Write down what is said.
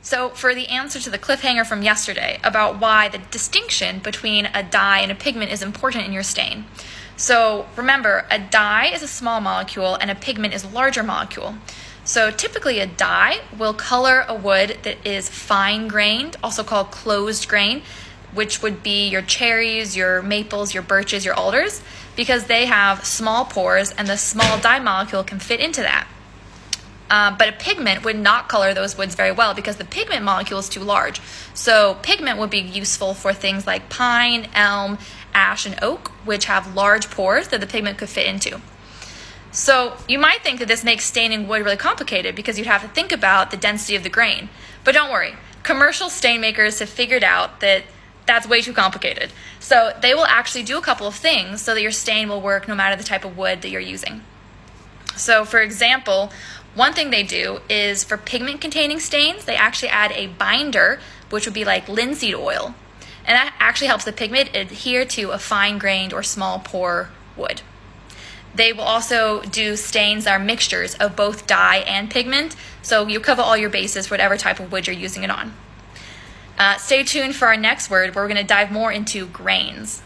So for the answer to the cliffhanger from yesterday about why the distinction between a dye and a pigment is important in your stain. So remember, a dye is a small molecule and a pigment is a larger molecule. So typically a dye will color a wood that is fine grained, also called closed grain, which would be your cherries, your maples, your birches, your alders, because they have small pores and the small dye molecule can fit into that. But a pigment would not color those woods very well because the pigment molecule is too large. So pigment would be useful for things like pine, elm, ash, and oak, which have large pores that the pigment could fit into. So you might think that this makes staining wood really complicated because you'd have to think about the density of the grain. But don't worry, commercial stain makers have figured out that that's way too complicated. So they will actually do a couple of things so that your stain will work no matter the type of wood that you're using. So for example, one thing they do is for pigment-containing stains, they actually add a binder, which would be like linseed oil. And that actually helps the pigment adhere to a fine-grained or small pore wood. They will also do stains that are mixtures of both dye and pigment, so you cover all your bases for whatever type of wood you're using it on. Stay tuned for our next word, where we're going to dive more into grains.